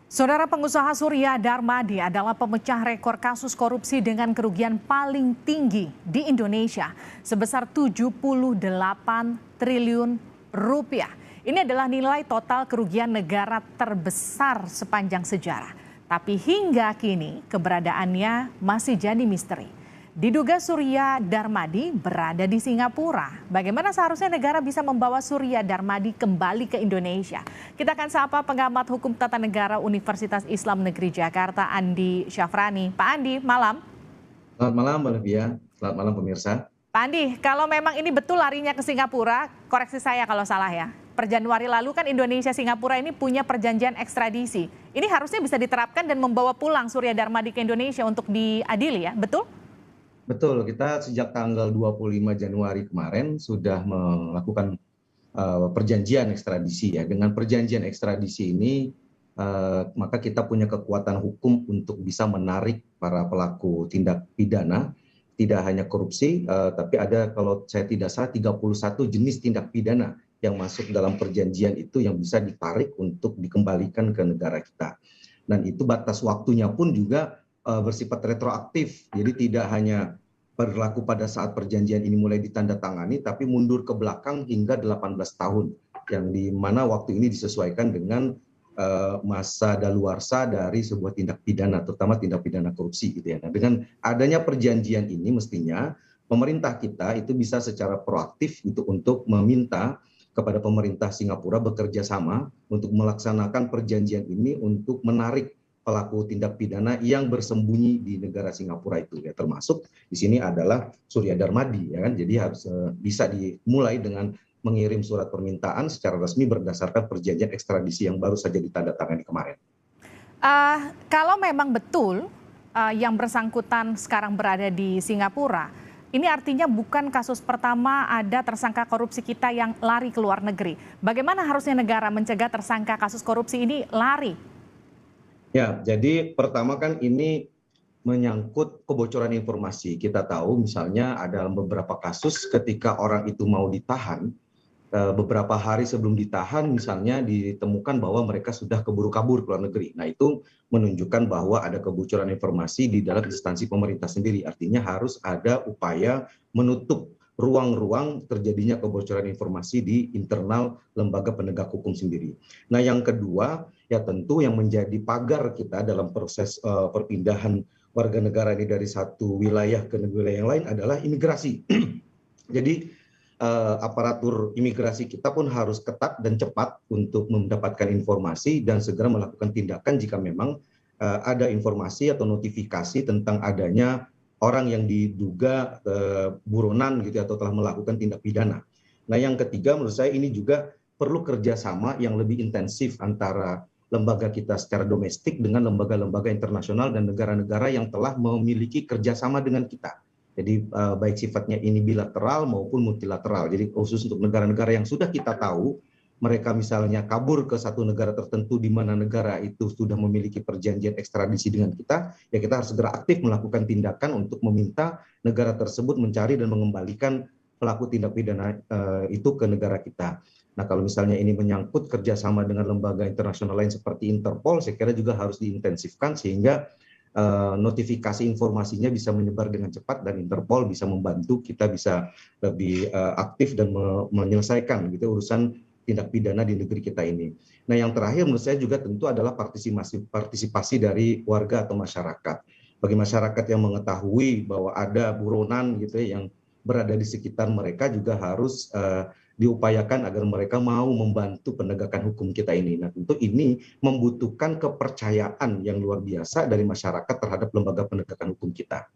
Saudara pengusaha Surya Darmadi adalah pemecah rekor kasus korupsi dengan kerugian paling tinggi di Indonesia sebesar 78 triliun rupiah. Ini adalah nilai total kerugian negara terbesar sepanjang sejarah. Tapi hingga kini keberadaannya masih jadi misteri. Diduga Surya Darmadi berada di Singapura. Bagaimana seharusnya negara bisa membawa Surya Darmadi kembali ke Indonesia? Kita akan sapa pengamat hukum tata negara Universitas Islam Negeri Jakarta, Andi Syafrani. Pak Andi, malam. Selamat malam, Mbak Livia. Selamat malam, pemirsa. Pak Andi, kalau memang ini betul larinya ke Singapura, koreksi saya kalau salah ya. Per Januari lalu kan Indonesia Singapura ini punya perjanjian ekstradisi. Ini harusnya bisa diterapkan dan membawa pulang Surya Darmadi ke Indonesia untuk diadili ya, betul? Betul, kita sejak tanggal 25 Januari kemarin sudah melakukan perjanjian ekstradisi ya. Dengan perjanjian ekstradisi ini maka kita punya kekuatan hukum untuk bisa menarik para pelaku tindak pidana, tidak hanya korupsi, tapi ada kalau saya tidak salah 31 jenis tindak pidana yang masuk dalam perjanjian itu yang bisa ditarik untuk dikembalikan ke negara kita. Dan itu batas waktunya pun juga bersifat retroaktif, jadi tidak hanya berlaku pada saat perjanjian ini mulai ditandatangani, tapi mundur ke belakang hingga 18 tahun, yang di mana waktu ini disesuaikan dengan masa daluarsa dari sebuah tindak pidana, terutama tindak pidana korupsi gitu ya. Nah, dengan adanya perjanjian ini mestinya pemerintah kita itu bisa secara proaktif gitu untuk meminta kepada pemerintah Singapura bekerja sama untuk melaksanakan perjanjian ini untuk menarik pelaku tindak pidana yang bersembunyi di negara Singapura itu ya, termasuk di sini adalah Surya Darmadi ya kan. Jadi harus bisa dimulai dengan mengirim surat permintaan secara resmi berdasarkan perjanjian ekstradisi yang baru saja ditandatangani kemarin. Kalau memang betul yang bersangkutan sekarang berada di Singapura, ini artinya bukan kasus pertama ada tersangka korupsi kita yang lari ke luar negeri. Bagaimana harusnya negara mencegah tersangka kasus korupsi ini lari? Ya, jadi pertama kan ini menyangkut kebocoran informasi. Kita tahu misalnya ada beberapa kasus ketika orang itu mau ditahan, beberapa hari sebelum ditahan misalnya ditemukan bahwa mereka sudah keburu kabur ke luar negeri. Nah, itu menunjukkan bahwa ada kebocoran informasi di dalam instansi pemerintah sendiri. Artinya harus ada upaya menutup ruang-ruang terjadinya kebocoran informasi di internal lembaga penegak hukum sendiri. Nah, yang kedua ya tentu yang menjadi pagar kita dalam proses perpindahan warga negara ini dari satu wilayah ke wilayah yang lain adalah imigrasi. Jadi aparatur imigrasi kita pun harus ketat dan cepat untuk mendapatkan informasi dan segera melakukan tindakan jika memang ada informasi atau notifikasi tentang adanya orang yang diduga buronan gitu atau telah melakukan tindak pidana. Nah, yang ketiga menurut saya ini juga perlu kerjasama yang lebih intensif antara lembaga kita secara domestik dengan lembaga-lembaga internasional dan negara-negara yang telah memiliki kerjasama dengan kita. Jadi baik sifatnya ini bilateral maupun multilateral. Jadi khusus untuk negara-negara yang sudah kita tahu mereka misalnya kabur ke satu negara tertentu di mana negara itu sudah memiliki perjanjian ekstradisi dengan kita, ya kita harus segera aktif melakukan tindakan untuk meminta negara tersebut mencari dan mengembalikan pelaku tindak pidana itu ke negara kita. Nah, kalau misalnya ini menyangkut kerjasama dengan lembaga internasional lain seperti Interpol, saya kira juga harus diintensifkan sehingga notifikasi informasinya bisa menyebar dengan cepat dan Interpol bisa membantu kita bisa lebih aktif dan menyelesaikan gitu urusan tindak pidana di negeri kita ini. Nah, yang terakhir menurut saya juga tentu adalah partisipasi dari warga atau masyarakat. Bagi masyarakat yang mengetahui bahwa ada buronan gitu ya, yang berada di sekitar mereka juga harus diupayakan agar mereka mau membantu penegakan hukum kita ini. Nah, tentu ini membutuhkan kepercayaan yang luar biasa dari masyarakat terhadap lembaga penegakan hukum kita.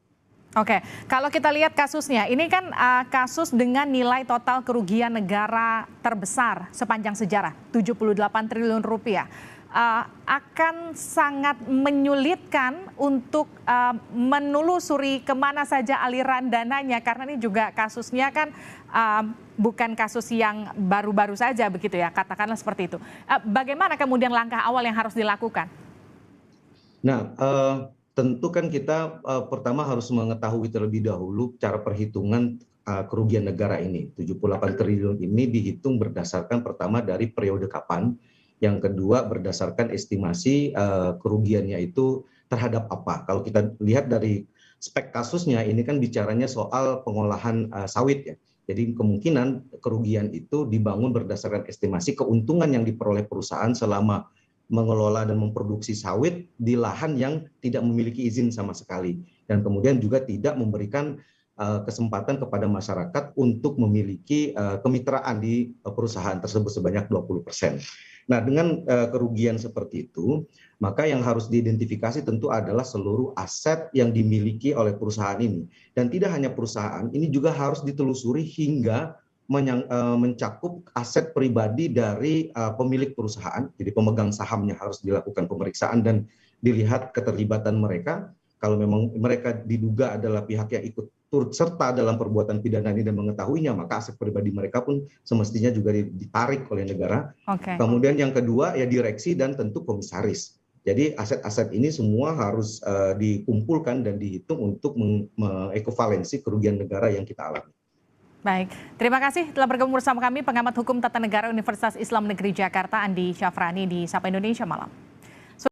Oke, kalau kita lihat kasusnya, ini kan kasus dengan nilai total kerugian negara terbesar sepanjang sejarah, 78 triliun rupiah. Akan sangat menyulitkan untuk menelusuri kemana saja aliran dananya, karena ini juga kasusnya kan bukan kasus yang baru-baru saja begitu ya, katakanlah seperti itu. Bagaimana kemudian langkah awal yang harus dilakukan? Nah, tentu kan kita pertama harus mengetahui terlebih dahulu cara perhitungan kerugian negara ini. 78 triliun ini dihitung berdasarkan pertama dari periode kapan. Yang kedua berdasarkan estimasi kerugiannya itu terhadap apa. Kalau kita lihat dari spek kasusnya ini kan bicaranya soal pengolahan sawit ya. Jadi kemungkinan kerugian itu dibangun berdasarkan estimasi keuntungan yang diperoleh perusahaan selama mengelola dan memproduksi sawit di lahan yang tidak memiliki izin sama sekali. Dan kemudian juga tidak memberikan kesempatan kepada masyarakat untuk memiliki kemitraan di perusahaan tersebut sebanyak 20%. Nah, dengan kerugian seperti itu, maka yang harus diidentifikasi tentu adalah seluruh aset yang dimiliki oleh perusahaan ini. Dan tidak hanya perusahaan, ini juga harus ditelusuri hingga mencakup aset pribadi dari pemilik perusahaan. Jadi pemegang sahamnya harus dilakukan pemeriksaan dan dilihat keterlibatan mereka. Kalau memang mereka diduga adalah pihak yang ikut turut serta dalam perbuatan pidana ini dan mengetahuinya, maka aset pribadi mereka pun semestinya juga ditarik oleh negara. Oke. Kemudian yang kedua ya direksi dan tentu komisaris. Jadi aset-aset ini semua harus dikumpulkan dan dihitung untuk mengekuvalensi kerugian negara yang kita alami. Baik, terima kasih telah bergabung bersama kami pengamat hukum tata negara Universitas Islam Negeri Jakarta Andi Syafrani di Sapa Indonesia Malam.